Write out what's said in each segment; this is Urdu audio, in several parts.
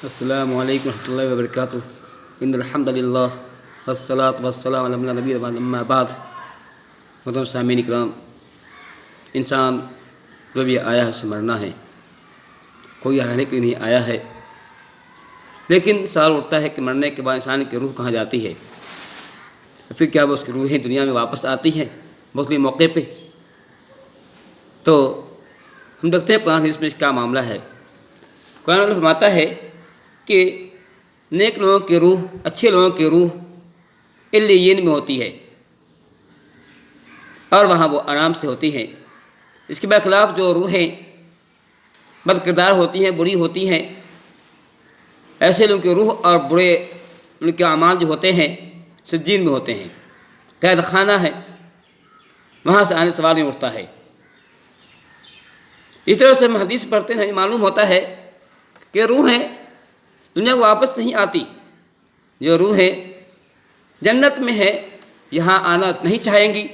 السلام علیکم ورحمۃ اللہ وبرکاتہ۔ ان الحمد للہ والصلاۃ والسلام علی نبی اما بعد۔ محترم سامعین کرام، انسان جو بھی آیا ہے اسے مرنا ہے، کوئی رہنے کے لیے نہیں آیا ہے۔ لیکن سوال اٹھتا ہے کہ مرنے کے بعد انسان کی روح کہاں جاتی ہے؟ پھر کیا وہ اس کی روحیں دنیا میں واپس آتی ہیں بہت موقع پہ؟ تو ہم دیکھتے ہیں قرآن حدیث میں اس کا معاملہ ہے۔ قرآن میں فرماتا ہے کہ نیک لوگوں کی روح، اچھے لوگوں کی روح علیین میں ہوتی ہے اور وہاں وہ آرام سے ہوتی ہیں۔ اس کے برخلاف جو روحیں بد کردار ہوتی ہیں، بری ہوتی ہیں، ایسے لوگوں کی روح اور برے ان کے اعمال جو ہوتے ہیں سجین میں ہوتے ہیں، قید خانہ ہے، وہاں سے آنے سوال نہیں اٹھتا ہے۔ اس طرح سے ہم حدیث پڑھتے ہیں، معلوم ہوتا ہے کہ روحیں دنیا کو واپس نہیں آتی۔ جو روحیں جنت میں ہے یہاں آنا نہیں چاہیں گی،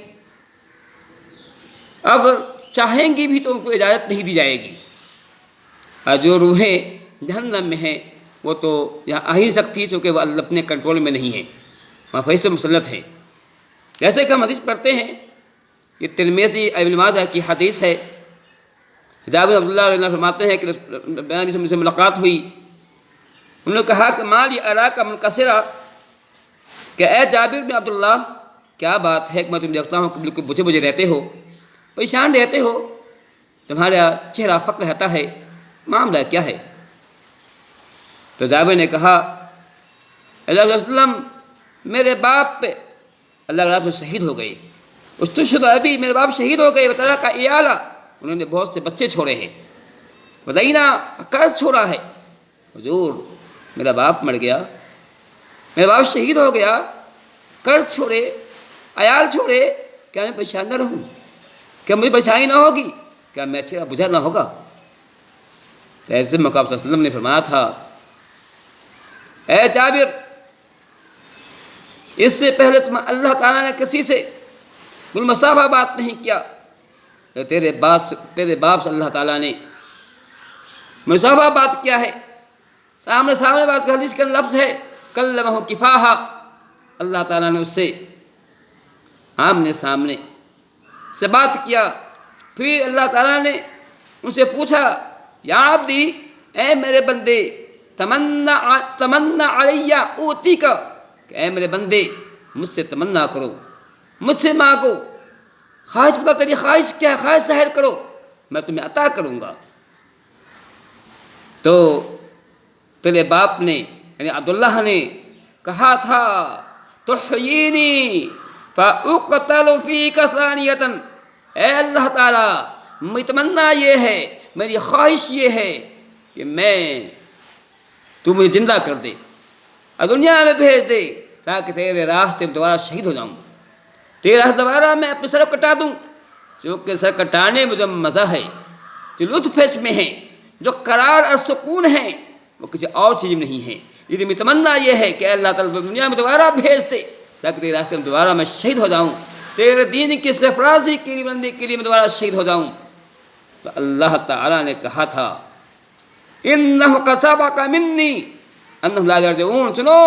اگر چاہیں گی بھی تو ان کو اجازت نہیں دی جائے گی۔ اور جو روحیں جہنم میں ہیں وہ تو یہاں آ ہی نہیں سکتی، چونکہ وہ اللہ اپنے کنٹرول میں نہیں ہے، وہاں فرشتے مسلط ہیں۔ جیسے کہ ہم حدیث پڑھتے ہیں، یہ ترمذی ابن ماجہ کی حدیث ہے۔ جابر بن عبداللہ عنہ فرماتے ہیں کہ نبی سے ملاقات ہوئی، انہوں نے کہا کہ مالی اراک منکسرا، کہ اے جابر بن عبداللہ کیا بات ہے کہ میں تم دیکھتا ہوں کہ بالکل بجھے بجھے رہتے ہو، پریشان رہتے ہو، تمہارا چہرہ فقر رہتا ہے، معاملہ کیا ہے؟ تو جابر نے کہا اللہ علیہ وسلم میرے باپ پہ اللہ کے راستے میں شہید ہو گئے، استشہد ابی، میرے باپ شہید ہو گئے، وترک عیالا، انہوں نے بہت سے بچے چھوڑے ہیں، ودینا، قرض چھوڑا ہے۔ حضور میرا باپ مر گیا، میرا باپ شہید ہو گیا، قرض چھوڑے، عیال چھوڑے، کیا میں پریشان نہ رہوں؟ کیا مجھے پریشانی نہ ہوگی؟ کیا میں چہرہ بجھا نہ ہوگا؟ ایسے موقع صلی اللہ علیہ وسلم نے فرمایا تھا اے جابر، اس سے پہلے تم اللہ تعالیٰ نے کسی سے بالمصافہ بات نہیں کیا، تیرے باپ سے اللہ تعالیٰ نے مصافہ بات کیا ہے، سامنے بات کا حدیث کا لفظ ہے کلمہ کفاحہ، اللہ تعالیٰ نے اس سے آمنے سامنے سے بات کیا۔ پھر اللہ تعالیٰ نے ان سے پوچھا یا عبدی، اے میرے بندے، تمنا علی اوتی کا، کہ اے میرے بندے مجھ سے تمنا کرو، مجھ سے مانگو، خواہش بتا، تیری خواہش کیا ہے، خواہش ظاہر کرو، میں تمہیں عطا کروں گا۔ تو تیرے باپ نے یعنی عبداللہ نے کہا تھا تحیینی فاقتل فیک ثانیۃ، اے اللہ تعالیٰ میری تمنا یہ ہے، میری خواہش یہ ہے کہ تو مجھے زندہ کر دے اور دنیا میں بھیج دے تاکہ تیرے راستے میں دوبارہ شہید ہو جاؤں، تیرے راستے دوبارہ میں اپنے سر کو کٹا دوں، کیونکہ سر کٹانے میں جو مزہ ہے، جو لطف اس میں ہے، جو قرار اور سکون ہے، وہ کسی اور چیز میں نہیں ہے۔ یہ میری تمنا یہ ہے کہ اللہ تعالیٰ دنیا میں دوبارہ بھیج دے تاکہ تیرے راستے میں دوبارہ میں شہید ہو جاؤں، تیرے دین کی سرفرازی کی بندی کے لیے میں دوبارہ شہید ہو جاؤں۔ تو اللہ تعالیٰ نے کہا تھا اِنَّهُ قَدْ سَبَقَ مِنِّي أَنَّهُمْ لَا يَرْجِعُونَ، سنو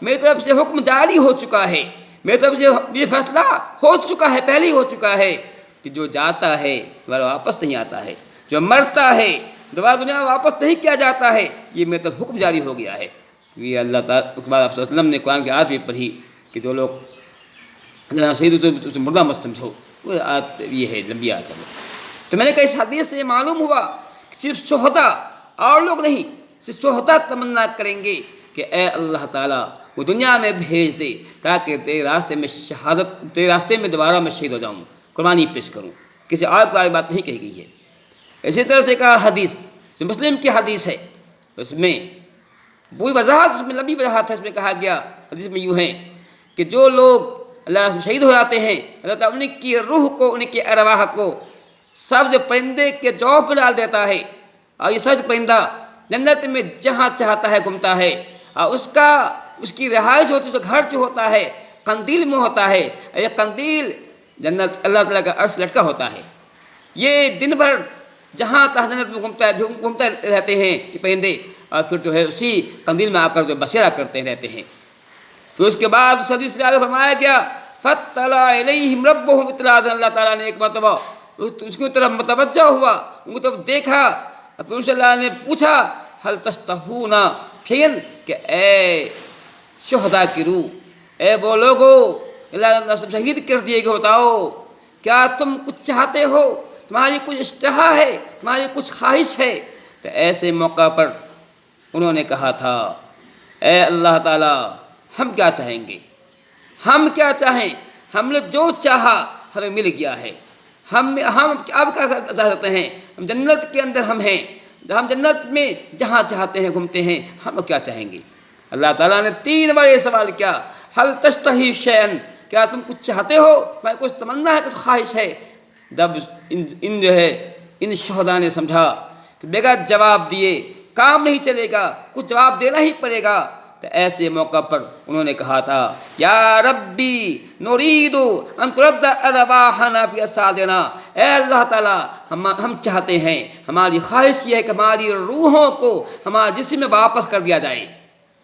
میری طرف سے حکم جاری ہو چکا ہے، میری طرف سے یہ فیصلہ ہو چکا ہے، پہلے ہی ہو چکا ہے کہ جو جاتا ہے وہ واپس نہیں آتا ہے، جو مرتا ہے دوبارہ دنیا میں واپس نہیں کیا جاتا ہے، یہ میری طرف حکم جاری ہو گیا ہے۔ یہ اللہ تعالیٰ اس بار آپ صلی اللہ علیہ وسلم نے قرآن کی آیت بھی پڑھی کہ جو لوگ شہید اسے مردہ مت سمجھو، وہ آیت یہ ہے، لمبی آیت ہے۔ تو میں نے کہا اس حدیث سے معلوم ہوا کہ صرف شہداء اور لوگ نہیں، صرف شہداء تمنا کریں گے کہ اے اللہ تعالیٰ وہ دنیا میں بھیج دے تاکہ تیرے راستے میں شہادت، تیرے راستے میں دوبارہ میں شہید ہو جاؤں، قربانی پیش کروں، کسی اور کی بات نہیں کہی گئی ہے۔ اسی طرح سے ایک اور حدیث جو مسلم کی حدیث ہے، اس میں پوری وضاحت، اس میں لمبی وضاحت ہے، اس میں کہا گیا حدیث میں یوں ہے کہ جو لوگ اللہ سے شہید ہو جاتے ہیں اللہ تعالیٰ ان کی روح کو، ان کی ارواح کو سبز پرندے کے جوف میں ڈال دیتا ہے، اور یہ سبز پرندہ جنت میں جہاں چاہتا ہے گھومتا ہے، اور اس کی رہائش ہوتی ہے، اس کا گھر جو ہوتا ہے قندیل میں ہوتا ہے، یہ قندیل جنت اللہ تعالیٰ کا عرش لٹکا ہوتا ہے، یہ دن بھر جہاں تہاں جنت میں گھومتے رہتے ہیں یہ پرندے، اور پھر جو ہے اسی قندیل میں آ کر جو بسیرا کرتے رہتے ہیں۔ پھر اس کے بعد اس حدیث میں آگے فرمایا گیا فَاطَّلَعَ إِلَيْهِمْ رَبُّهُمْ اطلاعًا، اللہ تعالیٰ نے ایک مرتبہ اس کی طرف متوجہ ہوا، ان کی طرف دیکھا، اور پھر اللہ نے پوچھا هَلْ تَشْتَهُونَ شَيْئًا، کہ اے شہداء کی روح، اے وہ لوگو اللہ سب شہید کر دیے گئے، بتاؤ کیا تم کچھ چاہتے ہو، تمہاری کچھ اشتہا ہے، تمہاری کچھ خواہش ہے؟ تو ایسے موقع پر انہوں نے کہا تھا اے اللہ تعالیٰ ہم کیا چاہیں گے، ہم کیا چاہیں، ہم نے جو چاہا ہمیں مل گیا ہے، ہم اب کیا چاہ سکتے ہیں، ہم جنت کے اندر ہم ہیں، ہم جنت میں جہاں چاہتے ہیں گھومتے ہیں، ہم کیا چاہیں گے؟ اللہ تعالیٰ نے 3 بار یہ سوال کیا هل تشتہی شیئا، کیا تم کچھ چاہتے ہو، تمہیں کچھ تمنا ہے، کچھ خواہش ہے؟ جب ان شہداء نے سمجھا کہ بغیر جواب دیے کام نہیں چلے گا، کچھ جواب دینا ہی پڑے گا، تو ایسے موقع پر انہوں نے کہا تھا یا ربی نرید ان ترد ارواحنا فی اجسادنا، اے اللہ تعالیٰ ہم چاہتے ہیں، ہماری خواہش یہ ہے کہ ہماری روحوں کو ہمارے جسم میں واپس کر دیا جائے،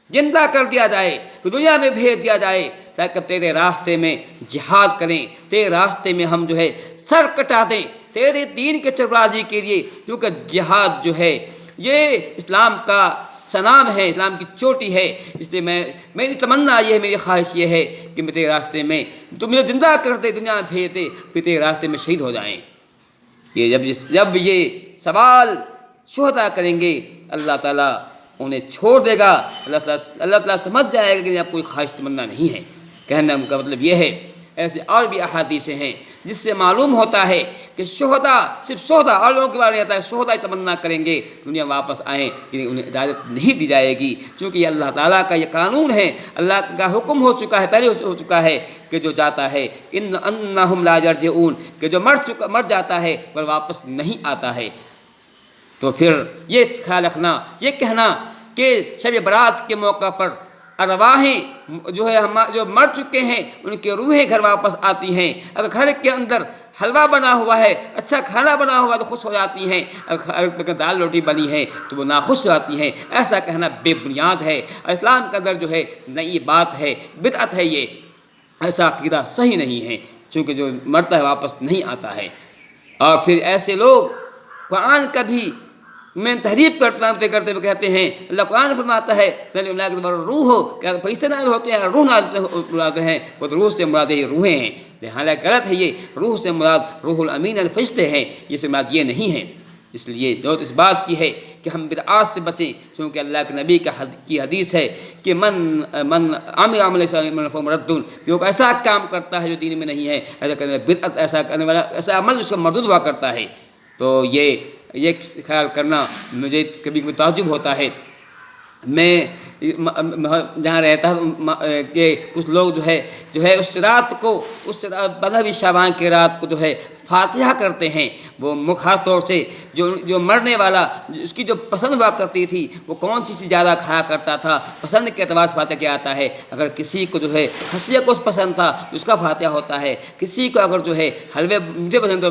زندہ کر دیا جائے، پھر دنیا میں بھیج دیا جائے، تاکہ تیرے راستے میں جہاد کریں، تیرے راستے میں ہم جو ہے سر کٹا دیں تیرے دین کے سربراہی کے لیے، کیونکہ جہاد جو ہے یہ اسلام کا سنام ہے، اسلام کی چوٹی ہے۔ اس لیے میری تمنا یہ ہے، میری خواہش یہ ہے کہ میں تیرے راستے میں تو مجھے زندہ کر دے، دنیا میں بھیج دے، پھر تیرے راستے میں شہید ہو جائیں۔ یہ جب یہ سوال شہداء کریں گے، اللہ تعالیٰ انہیں چھوڑ دے گا، اللہ تعالیٰ سمجھ جائے گا کہ اب کوئی خواہش تمنا نہیں ہے۔ کہنے کا مطلب یہ ہے، ایسے اور بھی احادیثیں ہیں جس سے معلوم ہوتا ہے کہ شہداء صرف شہداء اور لوگوں کے بارے میں آتا ہے، شہداء تمنا کریں گے دنیا واپس آئیں، لیکن انہیں اجازت نہیں دی جائے گی، چونکہ یہ اللہ تعالیٰ کا یہ قانون ہے، اللہ کا حکم ہو چکا ہے، پہلے ہو چکا ہے کہ جو جاتا ہے انہم لا یرجعون، کہ جو مر جاتا ہے پر واپس نہیں آتا ہے۔ تو پھر یہ خیال رکھنا، یہ کہنا کہ شب برات کے موقع پر ارواحیں جو مر چکے ہیں ان کے روحیں گھر واپس آتی ہیں، اگر گھر کے اندر حلوہ بنا ہوا ہے، اچھا کھانا بنا ہوا تو خوش ہو جاتی ہیں، اگر دال روٹی بنی ہے تو وہ ناخوش ہو جاتی ہیں۔ ایسا کہنا بے بنیاد ہے، اور اسلام کے اندر جو ہے نئی بات ہے، بدعت ہے، یہ ایسا عقیدہ صحیح نہیں ہے، چونکہ جو مرتا ہے واپس نہیں آتا ہے۔ اور پھر ایسے لوگ قرآن کا بھی میں تحریف کرتے ہوئے کہتے ہیں، اللہ قرآن فرماتا ہے روح ہو، کیا فرشتے نازل ہوتے ہیں، روح نازل ہوتے ہیں، وہ تو روح سے مراد یہ روحیں ہیں، حالانکہ غلط ہے، یہ روح سے مراد روح الامین فرشتے ہیں، یہ سے مراد یہ نہیں ہے۔ اس لیے ضرورت اس بات کی ہے کہ ہم بدعات سے بچیں، کیونکہ اللہ کے نبی کی حدیث ہے کہ من عمل عمل فہو مرد، جو ایسا کام کرتا ہے جو دین میں نہیں ہے، ایسا کرنے بدعت، ایسا کرنے والا ایسا عمل اس کا مردود ہوا کرتا ہے۔ تو یہ خیال کرنا مجھے کبھی کبھی تعجب ہوتا ہے۔ میں جہاں رہتا ہوں کہ کچھ لوگ جو ہے اس رات کو، اس مذہبی شعبان کی رات کو جو ہے فاتحہ کرتے ہیں، وہ خاص طور سے جو مرنے والا اس کی جو پسند ہوا کرتی تھی، وہ کون سی چیز زیادہ کھایا کرتا تھا، پسند کے اعتبار سے فاتحہ کیا آتا ہے۔ اگر کسی کو جو ہے خصیہ کو پسند تھا اس کا فاتحہ ہوتا ہے، کسی کو اگر جو ہے حلوے مجھے پسند تو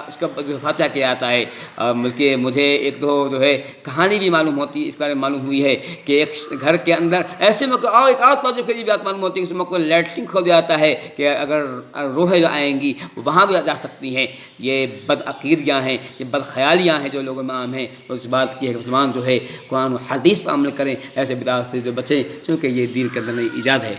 اس کا فاتحہ کیا جاتا ہے۔ بلکہ مجھے ایک دو جو ہے کہانی بھی معلوم ہوتی ہے، اس بارے میں معلوم ہوئی ہے کہ ایک گھر کے اندر ایسے میں ایک اور توجہ کے لیے بات معلوم ہوتی ہے، اس میں کوئی لیٹرنگ کھول جاتا ہے کہ اگر روحیں جو آئیں گی وہ وہاں بھی جا سکتی ہیں۔ یہ بد عقیدیاں ہیں، یہ بد خیالیاں ہیں جو لوگوں میں عام ہیں، اور اس بات کی ہے کہ مسلمان جو ہے قرآن و حدیث پر عمل کریں، ایسے بدعات سے جو بچیں، چونکہ یہ دین کے اندر نئی ایجاد ہے۔